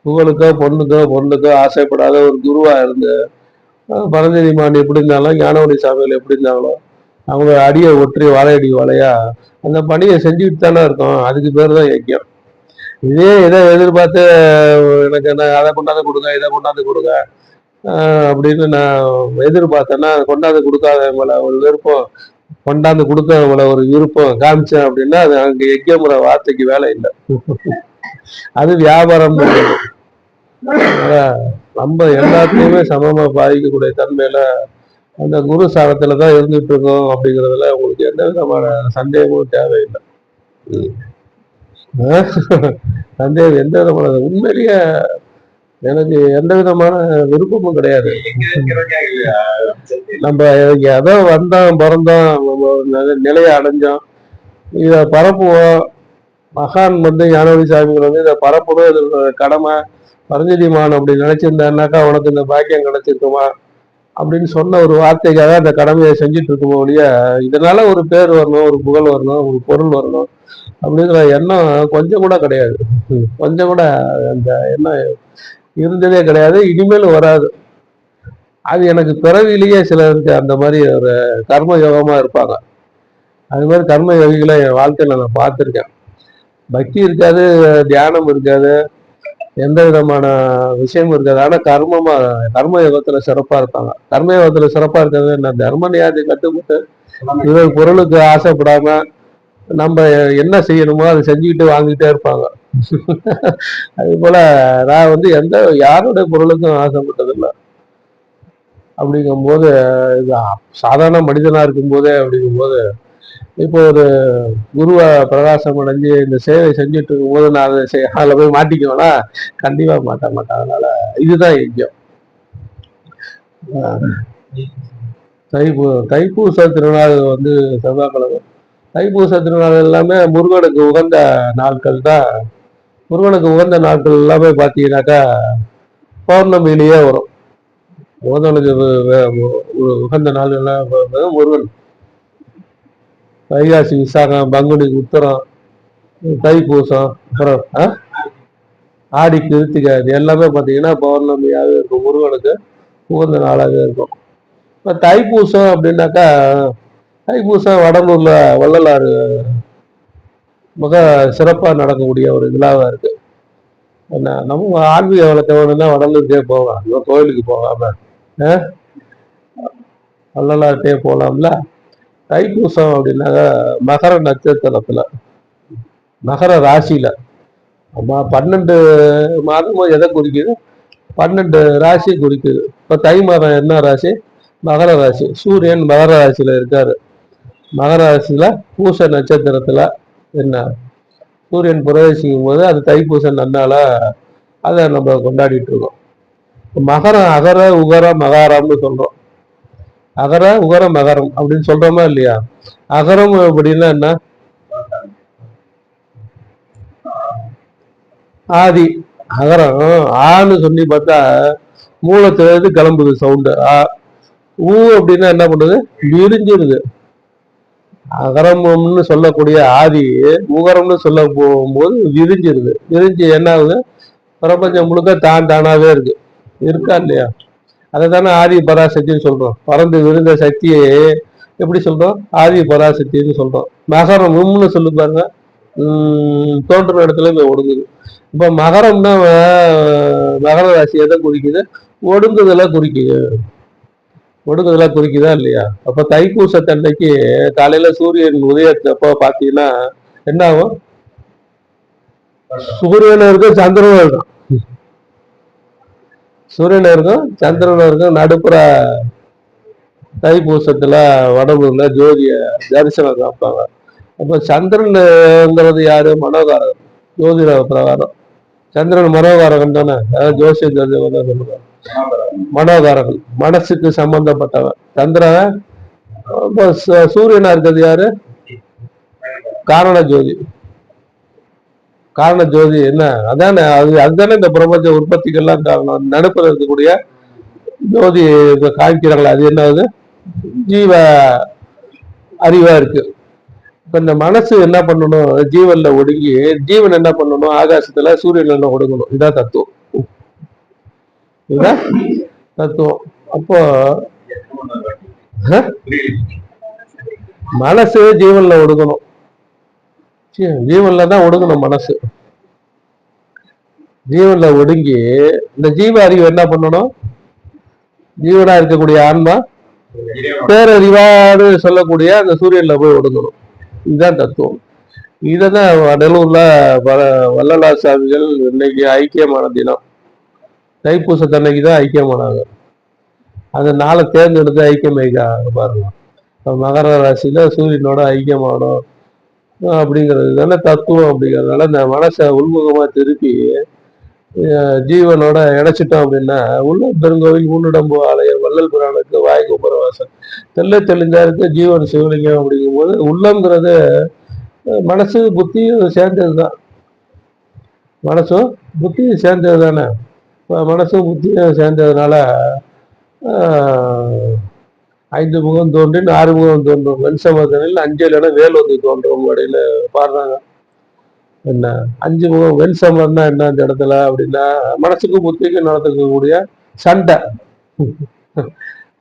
புகழுக்கோ பொண்ணுக்கோ ஆசைப்படாத ஒரு குருவா இருந்து பரஞ்சோதி மாண்டி எப்படி இருந்தாலும் ஞானவடி சாமிகள் எப்படி இருந்தாங்களோ அவங்க அடியை ஒற்றி வாழையடி வாழையா அந்த பணியை செஞ்சுட்டு தானே இருக்கோம். அதுக்கு பேர் தான் யஜ்யம். இதே இதை எதிர்பார்த்து எனக்கு என்ன அதை கொண்டாந்து கொடுங்க இதை கொண்டாந்து கொடுங்க அப்படின்னு நான் எதிர்பார்த்தேன்னா கொண்டாந்து கொடுக்காதவங்கள ஒரு விருப்பம், கொண்டாந்து கொடுக்கறவங்கள ஒரு விருப்பம் காமிச்சேன் அப்படின்னா அது அங்கே யஜ்யமுறை வார்த்தைக்கு வேலை இல்லை. அது வியாபாரம். நம்ம எல்லாத்தையுமே சமமா பாதிக்கக்கூடிய தன்மையில அந்த குரு சாரத்துலதான் இருந்துட்டு இருக்கோம். அப்படிங்கிறதுல உங்களுக்கு எந்த விதமான சந்தேகமும் தேவையில்லை. சந்தேகம் எந்த விதமான உண்மையிலேயே எனக்கு எந்த விதமான விருப்பமும் கிடையாது. நம்ம ஏதோ வந்தோம் பிறந்தோம் நிலையை அடைஞ்சோம், இதை பரப்புவோம். மகான் ஞானவழி சாமிகள் இதை பரப்பணும், இது கடமை பரஞ்சலிமான் அப்படி நினைச்சிருந்தாருனாக்கா உனக்கு இந்த பாக்கியம் கிடைச்சிருக்குமா அப்படின்னு சொன்ன ஒரு வார்த்தைக்காக அந்த கடமையை செஞ்சுட்டு இருக்குமோ ஒழிய இதனால ஒரு பேர் வரணும், ஒரு புகழ் வரணும், ஒரு பொருள் வரணும் அப்படிங்கிற எண்ணம் கொஞ்சம் கூட கிடையாது. கொஞ்சம் கூட அந்த எண்ணம் இருந்ததே கிடையாது, இனிமேலும் வராது. அது எனக்கு பிறவிலேயே சிலருக்கு அந்த மாதிரி ஒரு கர்ம யோகமா இருப்பாங்க. அது மாதிரி கர்ம யோகிகளை என் வாழ்க்கையில நான் பார்த்துருக்கேன். பக்தி இருக்காது, தியானம் இருக்காது, எந்த விதமான விஷயமும் இருக்காது. ஆனா கர்ம யோகத்துல சிறப்பா இருப்பாங்க. கர்ம யோகத்துல சிறப்பா இருக்கிறது என்ன, தர்ம நியாயத்தை கட்டுப்பட்டு இவர் பொருளுக்கு ஆசைப்படாம நம்ம என்ன செய்யணுமோ அதை செஞ்சுக்கிட்டு வாங்கிட்டே இருப்பாங்க. அது போல நான் எந்த யாருடைய பொருளுக்கும் ஆசைப்பட்டதில்லை. அப்படிங்கும்போது சாதாரண மனிதனா இருக்கும்போதே அப்படிங்கும்போது இப்போ ஒரு குருவை பிரகாசம் அடைஞ்சு இந்த சேவை செஞ்சுட்டு இருக்கும்போது நான் அதை அதில் போய் மாட்டிக்குவேனா? கண்டிப்பா மாட்டேன். அதனால இதுதான் யஜ்யம். தைப்பூச திருநாள் செவ்வாய்க்கிழமை. தைப்பூச திருநாள் எல்லாமே முருகனுக்கு உகந்த நாட்கள் தான். முருகனுக்கு உகந்த நாட்கள் எல்லாமே பார்த்தீங்கன்னாக்கா பௌர்ணமியிலேயே வரும். முருகனுக்கு உகந்த நாள் எல்லாம் முருகன் வைகாசி விசாகம், பங்குனி உத்தரம், தைப்பூசம், அப்புறம் ஆடி கிருத்திகை, இது எல்லாமே பார்த்தீங்கன்னா பௌர்ணமியாகவே இருக்கும், முருகனுக்கு உகந்த நாளாகவே இருக்கும். இப்போ தைப்பூசம் அப்படின்னாக்கா தைப்பூசம் வடலூர்ல வள்ளலாறு மிக சிறப்பாக நடக்கக்கூடிய ஒரு விழாவாக இருக்கு. என்ன நம்ம ஆன்மீக வளர்த்தவனா வடலூருக்கே போவான், கோயிலுக்கு போகாம வள்ளலார்கிட்டே போகலாம்ல. தைப்பூசம் அப்படின்னாக்க மகர நட்சத்திரத்துல, மகர ராசியில 12 மாதமும் எதை குறிக்குது? 12 ராசி குறிக்குது. இப்ப தை மாதம் என்ன ராசி? மகர ராசி. சூரியன் மகர ராசியில இருக்காரு. மகர ராசியில பூச நட்சத்திரத்துல என்ன சூரியன் பிரவேசிக்கும் போது அது தைப்பூச நன்னால அதை நம்ம கொண்டாடிட்டு இருக்கோம். மகரம் அகர உகர மகாரம்னு சொல்றோம். அகர உகர மகரம் அப்படின்னு சொல்றோமா இல்லையா? அகரம் அப்படின்னா என்ன? ஆதி. அகரம் ஆன்னு சொல்லி பார்த்தா மூலத்திலிருந்து கிளம்புது சவுண்டு. ஊ அப்படின்னா என்ன பண்ணுது? விரிஞ்சிருது. அகரம்னு சொல்லக்கூடிய ஆதி உகரம்னு சொல்ல போகும்போது விரிஞ்சிருது. விரிஞ்சு என்ன ஆகுது? பிரபஞ்சம் முழுக்க தானாவே இருக்கா இல்லையா? அதை தானே ஆதி பராசக்தின்னு சொல்றோம். பறந்து விருந்த சக்தியை எப்படி சொல்றோம்? ஆதி பராசக்தின்னு சொல்றோம். மகரம் உம்னு சொல்லி பாருங்க, தோன்ற இடத்துல இங்க ஒடுங்குது. இப்ப மகரம்னா மகர ராசி எதை குறிக்குது? ஒடுங்குதலை குறிக்குது. ஒடுங்குதலா குறிக்குதா இல்லையா? அப்ப தைப்பூசத்தன்னைக்கு காலையில சூரியன் உதயத்தப்போ பாத்தீங்கன்னா என்ன ஆகும்? சூரியனும் இருக்கும், சந்திரனும் இருக்கும். சூரியன் இருக்கும், சந்திரனும் இருக்கும். நடுப்புற தைப்பூசத்துல வடலூர்ல ஜோதிய தரிசனம் காப்பாங்க. அப்ப சந்திரன்ங்கிறது யாரு? மனோகாரகன். ஜோதிட பிரகாரம் சந்திரன் மனோகாரகன் தானே, அதாவது ஜோசியம் தெரிஞ்சவங்க தான் சொல்லுவாங்க. மனோகாரகன் மனசுக்கு சம்பந்தப்பட்டவன் சந்திரன். சூரியனா இருக்கிறது யாரு? காரண ஜோதி. காரண ஜோதி என்ன? அதானே அதுதானே இந்த பிரபஞ்ச உற்பத்திக்கெல்லாம் காரணம். நடுப்புற இருக்கக்கூடிய ஜோதி காய்க்கிறாங்களா, அது என்னது? ஜீவ அறிவா இருக்கு. இப்ப இந்த மனசு என்ன பண்ணணும்? ஜீவன்ல ஒடுங்கி ஜீவன் என்ன பண்ணணும்? ஆகாசத்துல சூரியன்ல ஒடுங்கணும். இதான் தத்துவம். இதுதான் தத்துவம். அப்போ மனசு ஜீவன்ல ஒடுங்கணும். ஜீவன்ல தான் ஒடுங்கணும் மனசு. ஜீவன்ல ஒடுங்கி இந்த ஜீவ அறிவு என்ன பண்ணணும்? ஜீவனா இருக்கக்கூடிய ஆன்மா பேரறிவாடு சொல்லக்கூடிய அந்த சூரியன்ல போய் ஒடுங்கணும். இதுதான் தத்துவம். இததான் வடலூர்ல வள்ளலார் சாமிகள் இன்னைக்கு ஐக்கியமான தினம். தைப்பூசத்தன்னைக்கு தான் ஐக்கியமானாங்க. அந்த நாளை தேர்ந்தெடுத்து ஐக்கியம் பாருங்க. மகர ராசியில சூரியனோட ஐக்கியமானோம். அப்படிங்கிறது தானே தத்துவம். அப்படிங்கிறதுனால இந்த மனசை உள்முகமா திருப்பி ஜீவனோட இணைச்சிட்டோம் அப்படின்னா, உள்ள பெருங்கோவில் ஊனிடம்பு ஆலயம் வள்ளல் பிரானுக்கு வாய் கும்பரவாசன் தெல்ல தெளிந்தாருக்கு ஜீவன் சிவலிங்கம். அப்படிங்கும்போது உள்ளங்கிறது மனசு புத்தியும் சேர்ந்ததுதான். மனசும் புத்தியும் சேர்ந்தது தானே. மனசும் புத்தியும் சேர்ந்ததுனால ஐந்து முகம் தோன்றின் ஆறு முகம் தோன்றும் வெண்சமதனில் அஞ்சல் என வேல் வந்து தோன்றும் அப்படின்னு பாடுறாங்க. என்ன அஞ்சு முகம் வெண் சமர்னா என்ன அந்த இடத்துல அப்படின்னா, மனசுக்கும் புத்திக்கும் நடத்தக்கூடிய சண்டை.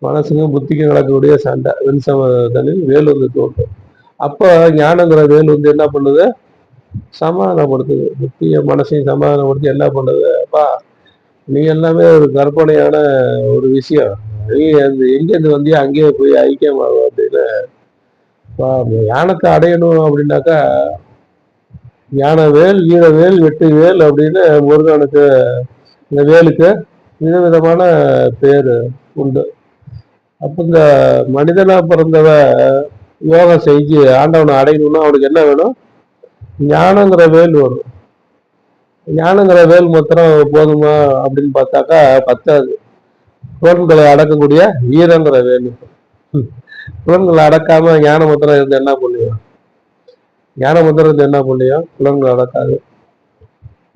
மனசுக்கும் புத்திக்கும் நடக்கக்கூடிய சண்டை. வெண் சமதனில் வேல் வந்து தோன்றும். அப்போ ஞானங்கிற வேல் வந்து என்ன பண்ணுது? சமாதானப்படுத்துது. புத்திய மனசையும் சமாதானப்படுத்தி என்ன பண்ணுது? அப்பா நீ எல்லாமே ஒரு கற்பனையான ஒரு விஷயம். நீ எங்கேருந்து வந்தியோ அங்கேயே போய் ஐக்கியமாகும் அப்படின்னு. ஞானத்தை அடையணும் அப்படின்னாக்கா ஞான வேல் வீர வேல் வெட்டு வேல் அப்படின்னு முருகனுக்கு இந்த வேலுக்கு விதவிதமான பேர் உண்டு. அப்ப இந்த மனிதனா பிறந்தவ யோகம் செஞ்சு ஆண்டவனை அடையணும்னா அவனுக்கு என்ன வேணும்? ஞானங்கிற வேல் வரும். ஞானங்கிற வேல் மாத்திரம் போதுமா அப்படின்னு பார்த்தாக்கா பத்தாது. புலன்களை அடக்கக்கூடிய வீரங்கிற வேல். புலன்களை அடக்காம ஞான முத்திரம் இருந்து என்ன பண்ணுவோம்? ஞான முத்திரம் இருந்து என்ன பண்ணியும் புலன்கள் அடக்காது.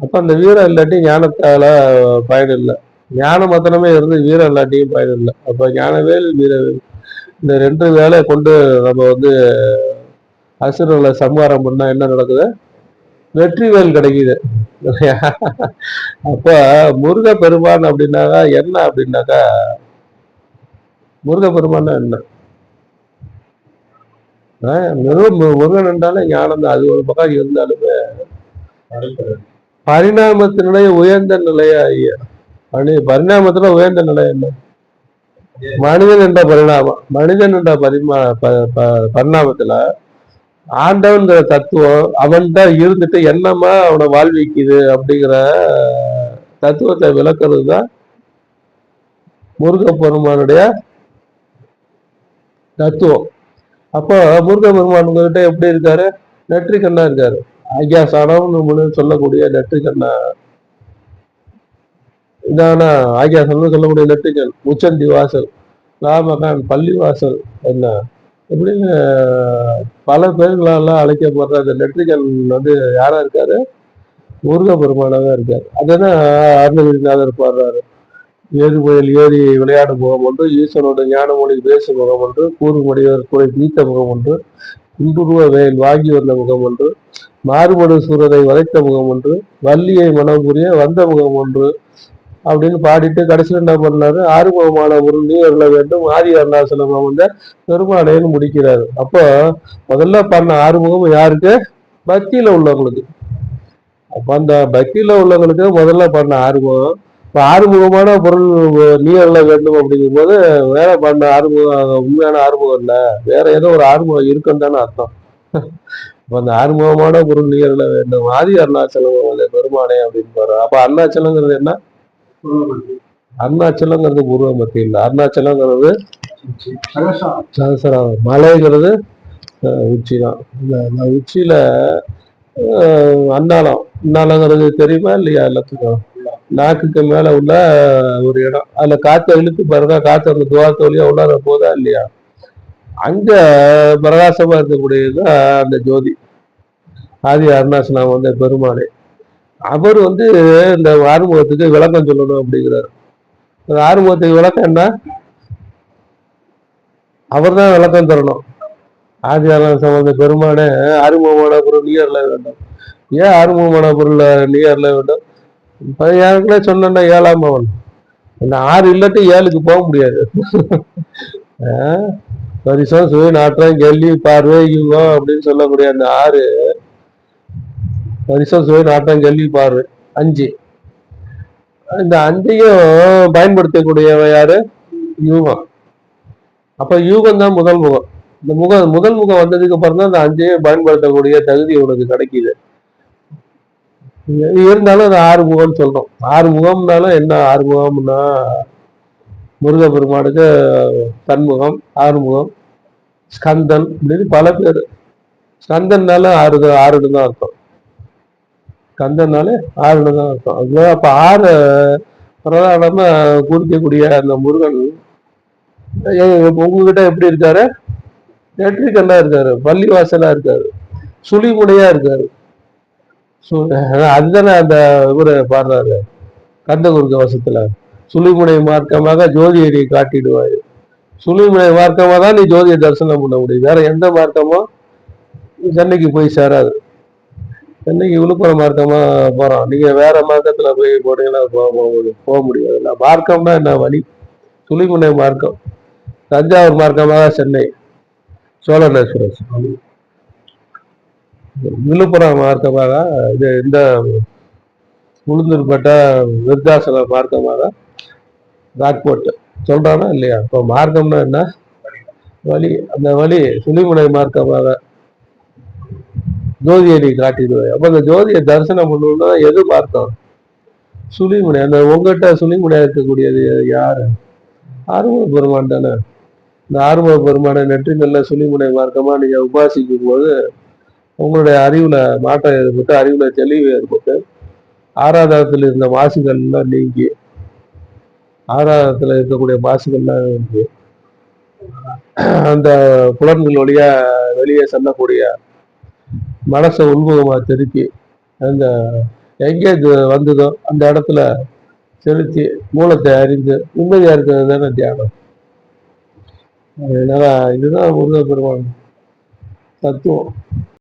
அப்ப அந்த வீரம் இல்லாட்டி ஞானத்தால பயன் இல்லை. ஞான மத்தனமே இருந்து வீரம் இல்லாட்டியும் பயன் இல்லை. அப்ப ஞானவேல் வீரவேல் இந்த ரெண்டு வேலையை கொண்டு நம்ம வந்து அசுரர்களை சம்ஹாரம் பண்ணா என்ன நடக்குது? வெற்றி வேல் கிடைக்குது. அப்ப முருக பெருமான் அப்படின்னாக்கா என்ன அப்படின்னாக்கா, முருக பெருமான் என்ன முருகன் என்றாலே ஞானம் தான். அது ஒரு பக்கம் இருந்தாலுமே பரிணாமத்தினுடைய உயர்ந்த நிலையா ஐயா? பரிணாமத்துல உயர்ந்த நிலை என்ன? மனிதன் என்ற பரிணாமம். மனிதன் என்ற பரிணாமத்துல ஆண்டவன்கிற தத்துவம் அவன்தான் இருந்துட்டு என்னமா அவனை வாழ்விக்குது அப்படிங்கிற தத்துவத்தை விளக்குறது தான் முருக பெருமானுடைய தத்துவம். அப்போ முருக பெருமான்கிட்ட எப்படி இருக்காரு? நெற்றி கண்ணா இருக்காரு. ஐயா சாணம்னு சொல்லக்கூடிய நெற்றி கண்ணா இதான ஆகியாசன் சொல்லக்கூடிய நெற்றிக்கண் உச்சந்தி வாசல் ராமகான் பள்ளி வாசல் என்ன இப்படின்னு பல பேர்களால அழைக்கப்படுற அந்த நெற்றிக்கண் வந்து யாரா இருக்காரு? முருக பெருமானாக இருக்காரு. அதுதான் அருணகிரிநாதர் பாடுறாரு. ஏது புயல் ஏறி விளையாடும் முகம் ஒன்று, ஈஸ்வரோட ஞான மொழி பேசும் முகம் ஒன்று, கூறு மடிவர் குறை தீர்த்த முகம் ஒன்று, குன்றுருவ வேல் வாங்கி வந்த முகம் ஒன்று, மாறுபடு சூரரை வதைத்த முகம் ஒன்று, வள்ளியை மனம் புரிய வந்த முகம் ஒன்று அப்படின்னு பாடிட்டு கடைசியில் என்ன பண்ணாரு? ஆறுமுகமான ஒரு நீ அருள வேண்டும் ஆதி அருணாசலம் வந்து பெருமாளைன்னு முடிக்கிறாரு. அப்போ முதல்ல பண்ண ஆறுமுகம் யாருக்கு? பக்தியில உள்ளவங்களுக்கு. அப்ப அந்த பக்தியில உள்ளவங்களுக்கு முதல்ல பண்ண ஆறுமுகம். இப்ப ஆறுமுகமான பொருள் நீ அருள வேண்டும் அப்படிங்கும் போது வேற பண்ண ஆறுமுகம் உண்மையான ஆறுமுகம் இல்ல, வேற ஏதோ ஒரு ஆறுமுகம் இருக்குன்னு தானே அர்த்தம். அந்த ஆறுமுகமான பொருள் நீ அருள வேண்டும் ஆதி அருணாச்சலம் பெருமானே அப்படின்னு பாரு. அப்ப அருணாச்சலங்கிறது என்ன? அருணாச்சலங்கிறது பூர்வ மத்திய இல்லை. அருணாச்சலங்கிறது சகசரம். மலைங்கிறது உச்சி தான். இந்த உச்சியில அன்னாலங்கிறது தெரியுமா இல்லையா? எல்லாத்துக்கும் நாக்குக்கு மேல உள்ள ஒரு இடம். அதுல காத்த இழுத்து பாருங்க, காத்து அந்த துவாரத்து வழியா உள்ளார போதா இல்லையா? அங்க பிரகாசமா இருக்கக்கூடியதுதான் அந்த ஜோதி. ஆதி அருணாச்சலம் வந்து பெருமானே. அவர் வந்து இந்த ஆறுமுகத்துக்கு விளக்கம் சொல்லணும் அப்படிங்கிறார். ஆறுமுகத்துக்கு விளக்கம் என்ன? அவர் தான் விளக்கம் தரணும். ஆதி அருணாச்சலம் பெருமானே ஆறுமுகமான பொருள் நீ அருள வேண்டும். ஏன் ஆறுமுகமான பொருள் நீ அருள வேண்டும்? யாருக்குள்ளே சொன்னா ஏழாம் அவன். இந்த ஆறு இல்லாட்டி ஏழுக்கு போக முடியாது. பரிசம் சுவை நாற்றம் கேள்வி பார்வை யுகம் அப்படின்னு சொல்லக்கூடிய அந்த ஆறு பரிசம் சுவை நாட்டம் கேள்வி பார்வை அஞ்சு. இந்த அஞ்சையும் பயன்படுத்தக்கூடியவ யாரு? யூகம். அப்ப யூகம் தான் முதல் முகம். இந்த முதல் முகம் வந்ததுக்கு அப்புறம் தான் அந்த அஞ்சையும் பயன்படுத்தக்கூடிய தகுதி உனக்கு கிடைக்குது. இருந்தாலும் அது ஆறு முகம்னு சொல்றோம். ஆறு முகம்னாலும் என்ன? ஆறு முகம்னா முருக பெருமானுக்கு தன்முகம், ஆறுமுகம், ஸ்கந்தன் அப்படின்னு பல பேர். கந்தன்னால ஆறுன்னு தான் அர்த்தம். கந்தன்னாலே ஆறுன்னு தான் அர்த்தம். அதுதான் அப்ப ஆறு பிரதானமா குறிக்கக்கூடிய அந்த முருகன் உங்ககிட்ட எப்படி இருக்காரு? நெற்றிக்கல்லா இருக்காரு, பள்ளிவாசலா இருக்காரு, சுழிமுனையா இருக்காரு. அதுதானே அந்த இவரு பாடுறாரு கந்தகுரு கவசத்துல, சுழிமுனை மார்க்கமாக ஜோதியை காட்டிடுவாரு. சுழிமுனை மார்க்கமா தான் நீ ஜோதியை தரிசனம் பண்ண முடியும். வேற எந்த மார்க்கமும் சென்னைக்கு போய் சேராது. சென்னைக்கு விழுப்புரம் மார்க்கமா போறோம், நீங்க வேற மார்க்கத்துல போய் போனீங்கன்னா போக முடியாது. மார்க்கம்னா என்ன? வழி. சுழிமுனை மார்க்கம். தஞ்சாவூர் மார்க்கமாக சென்னை சோழநேஸ்வரர், விழுப்புரம் மார்க்கமாக இது இந்த உளுந்தூர்பேட்டை விருத்தாசல மார்க்கமாக ராக்போர்ட் சொல்றானா இல்லையா? இப்போ மார்க்கம்னா என்ன? வழி. அந்த வழி சுழிமுனை மார்க்கமாக ஜோதியை நீ காட்டிடுவாய். அப்ப அந்த ஜோதியை தரிசனம் பண்ணணும்னா எது மார்க்கம்? சுழிமுனை. அந்த உங்ககிட்ட சுழிமுனையா இருக்கக்கூடியது யாரு? ஆறுமுக பெருமான் தானே. இந்த ஆறுமுக பெருமானை நெற்றிக்கல்ல சுழிமுனை மார்க்கமா நீங்க உபாசிக்கும் போது உங்களுடைய அறிவுல மாற்றம் ஏற்பட்டு, அறிவுல தெளிவு ஏற்பட்டு, ஆராதனத்தில் இருந்த மாசுகள்லாம் நீங்கி, ஆராதனத்தில் இருக்கக்கூடிய மாசுகள்லாம் நீங்கி, அந்த புலன்கள் வழியா வெளியே செல்லக்கூடிய மனசை உள்முகமா திருப்பி, அந்த எங்கே வந்ததோ அந்த இடத்துல செலுத்தி மூலத்தை அறிந்து நிம்மதியா இருக்கிறது தானே தியானம். அதனால இதுதான் முருக பெருமான் தத்துவம்.